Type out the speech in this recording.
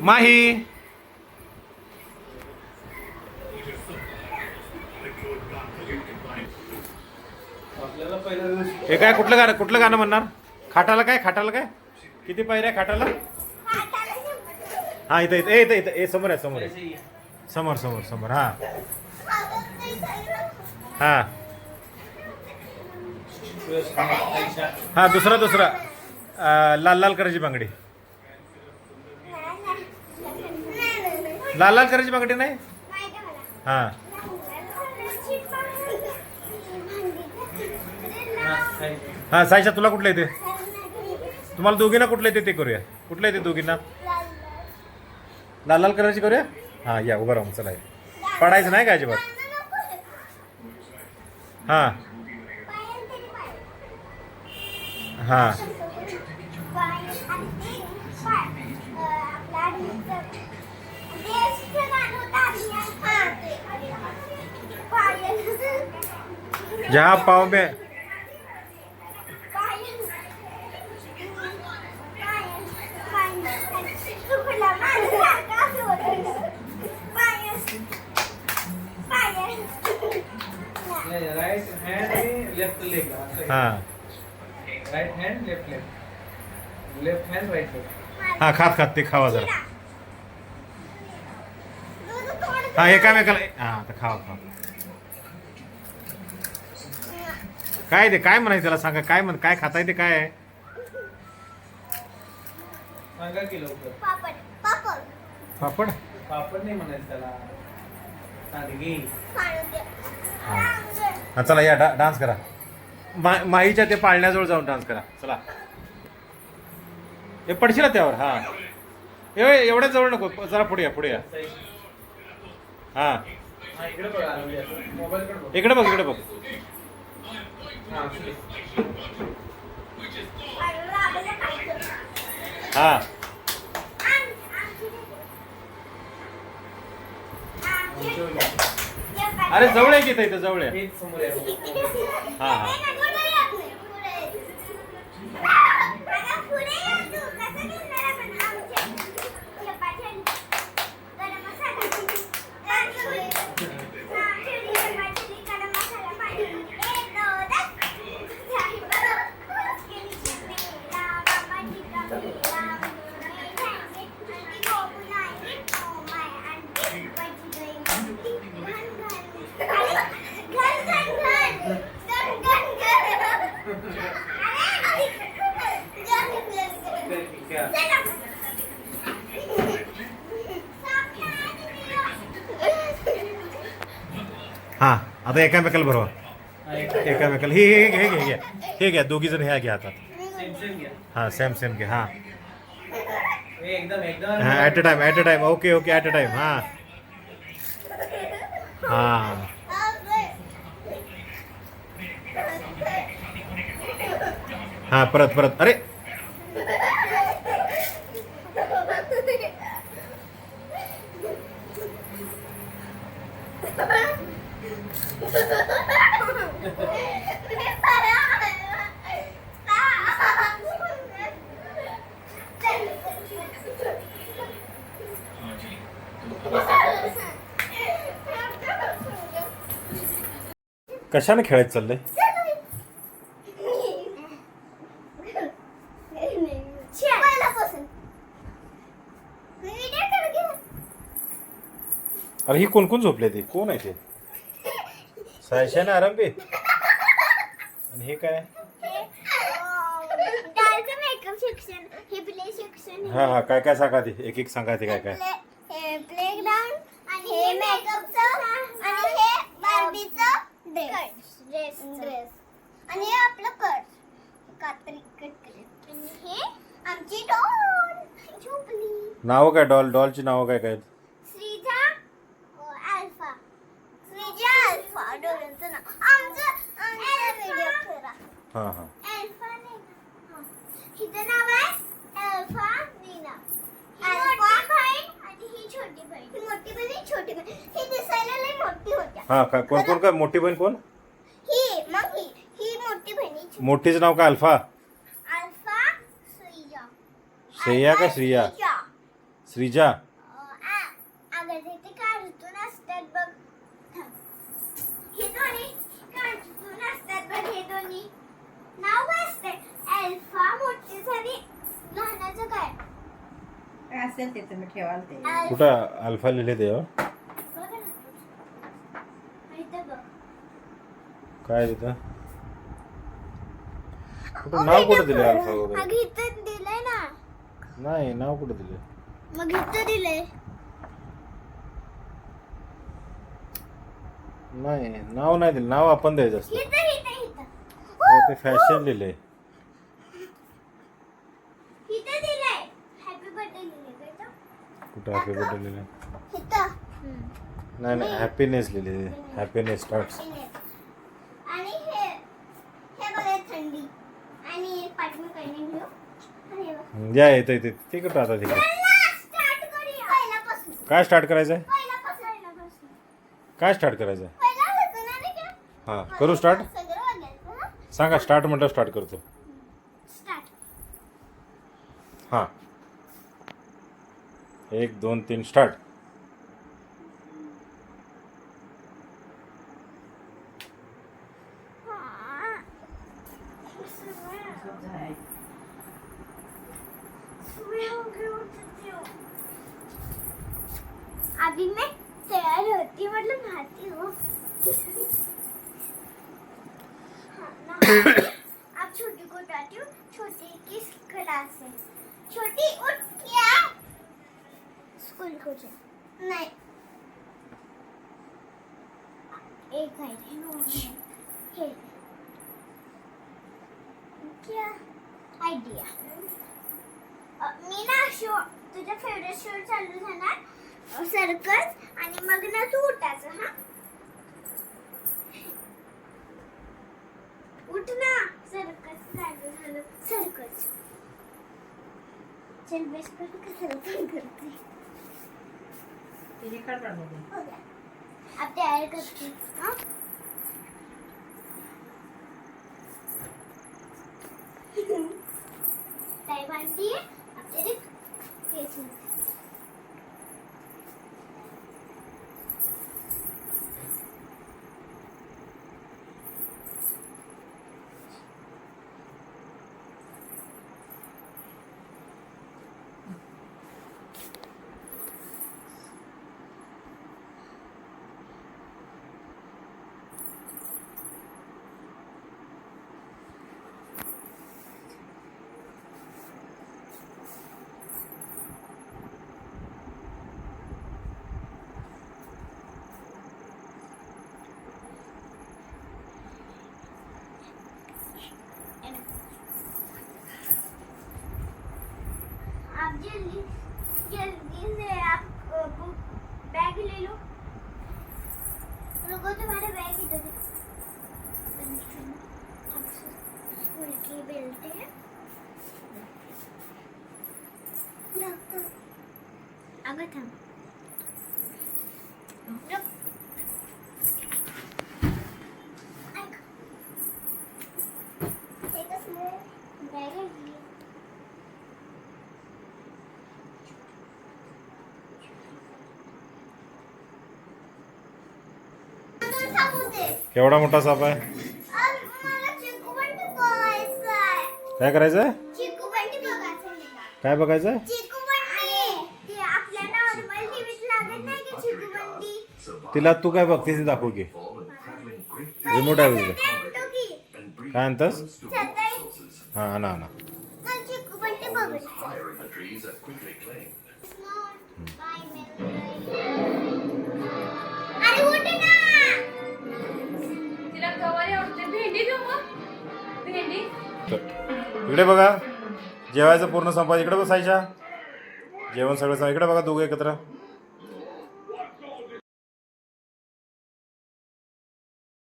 माही हे काय कुठलं गाणं म्हणणार? खाटाला काय किती पायऱ्या खाटाला? हा इथं इथं इथं इथं समोर आहे समोर हा हा हा दुसरा लाल करायची बांगडी. लाल करायची बांगडी नाही. हा हा साईशा तुला कुठलं येते? तुम्हाला दोघींना कुठलं येते ते करूया. कुठलं येते दोघींना? लाल करायची करूया. हा या उभं राहून चला. पडायचं नाही का अजिबात? हा हा जहाँ पाँव में राइट हैंड लेफ्ट लेग. हाँ right hand left leg. Left hand right leg. हाँ खात ते खावा जरा. हा एकामेकाला हा आता खावा. काय ते काय म्हणायचं त्याला सांगा. काय खाताय ते काय आहे? सांगा की लवकर. पापड पापड नाही म्हणायचं त्याला. सांडगी. हा चला या डान्स करा. माईच्या ते पाळण्याजवळ जाऊन डान्स करा चला. हे पडशील ना त्यावर. हा एवढ्याच जवळ नको जरा पुढे या. हा इकडे बघा. मोबाईल कडे बघ. इकडे बघ. हा अरे जवळ आहे की इथं जवळ आहे. समोर आहे. हा हा आता एकामेकाला बरोबर. एकामेकाला हे घ्या दोघी जण ह्या घ्या हातात. हा सेम घ्या. हा एकदम हा at a time okay at a time. हा हा हा परत अरे कशाने खेळायचं चाललंय? अरे ही कोण झोपले ते? कोण आहे ते? सायशा ना आरंभी. आणि हे काय? हा काय सांगा ते. एक सांगा ते काय. प्लेग्राऊंड आणि हे मेकअपचं आणि हे बार्बीचं ड्रेस आणि हे आपलं कात्री कट आणि हे आमची डॉल झोपली. नाव काय डॉलची नाव काय? श्रीजा अल्फा. डॉलचं नाव आमचं व्हिडिओ करा. हा अल्फा नाही. हिचं नाव आहे अल्फा नीना. अल्फा बहीण आणि ही छोटी बहीण. ही मोठी बहीण ही छोटी बहीण. ही दिसायला लई मोठी होत्या. हा कोण काय मोठी बहीण कोण? ही मग ही मोठी बहीण. मोठीचं नाव काय? अल्फा. अल्फा श्रेया. श्रेया का श्रिया? श्रीजा अगं ते कार्टून असतात बघ. थांब. हे दोन्ही कार्टून असतात बघ. हे दोन्ही नाव काय असते? अल्फा मोठी झाली लहानाचं काय? काय असेल ते तुम्ही ठेवाल ते. कुठं अल्फा लिहिले ते हो? बघ ना. इथं बघ. काय तिथं कुठं नाव कुठं दिले अल्फा वगैरे? अगं इथं दिलंय ना. नाही नाव कुठं दिले? मग इथं दिलंय. नाही नाव नाही दिलं. नाव आपण द्यायचं असतं. इथं इथं इथं. ते फॅशन लिहिले. इथं दिलंय. हॅपी बर्थडे लिहिलंय का इथं? कुठं हॅपी बर्थडे लिहिले? इथं. नाही नाही हॅपीनेस लिहिले. Happiness start. आणि हे बघा थंडी. आणि पाठवून काही नाही घेऊ. आणि हे बघ. या येतं येते ते कुठं आता तिकडे स्टार्ट करूया. पहिल्यापासून. काय स्टार्ट करायचं आहे? पहिल्यापासून. काय स्टार्ट करायचं आहे? पहिला होतं ना रे का? हां करू स्टार्ट. सगळं वाजायचं ना. सांगा स्टार्ट म्हटलं स्टार्ट करतो. स्टार्ट. हां 1 2 3 स्टार्ट. अभी मैं तैयार होती मतलब भाती हूँ. हाँ, ना. अब छोटी को उठाती हूँ. छोटी की क्लास है. छोटी उठ क्या? स्कूल को जा. नहीं. एक है क्या आयडिया. मी ना शो तुझा फेवरेट शो चालू झाला सर्कस आणि मग ना तू उठायचं. हा उठ ना. सर्कस चालू झालं. सर्कस चल बेस पर कसं पण करते. तिने काढ मध्ये. हो गया. अब तैयार करते. हाँ टाई बांधती है. अब तेरे फेस में आप जल्दी जल्दी से आप बैग ले लो. रुको तुम्हारे बैग इधर है. स्कूल की बेल्ट है. अगं थांब. रुक. ऐक. एकच मिनिट. बॅग आहे. केवढा मोठा साप आहे? मला चिकू बंटी बघायचं आहे. काय करायचं आहे? चिकू बंटी बघायचं आहे. काय बघायचं आहे? चिकू बंटी ते आपल्या नॉर्मल टीव्हीत लागत नाही की चिकू बंटी. तिला तू काय बघतेस ते दाखव की. रिमोट आहे तुझं. आणतो की. काय आणतस? सकाळी हां आणा आणा. मला चिकू बंटी बघायचं. अरे उठ ना. तिला गवारी आवडते. भेंडी देऊ मग. भेंडी इकडे बघा जेवायचं पूर्ण संपा. इकडे बसायच्या जेवण सगळं इकडे बघा दोघं एकत्र.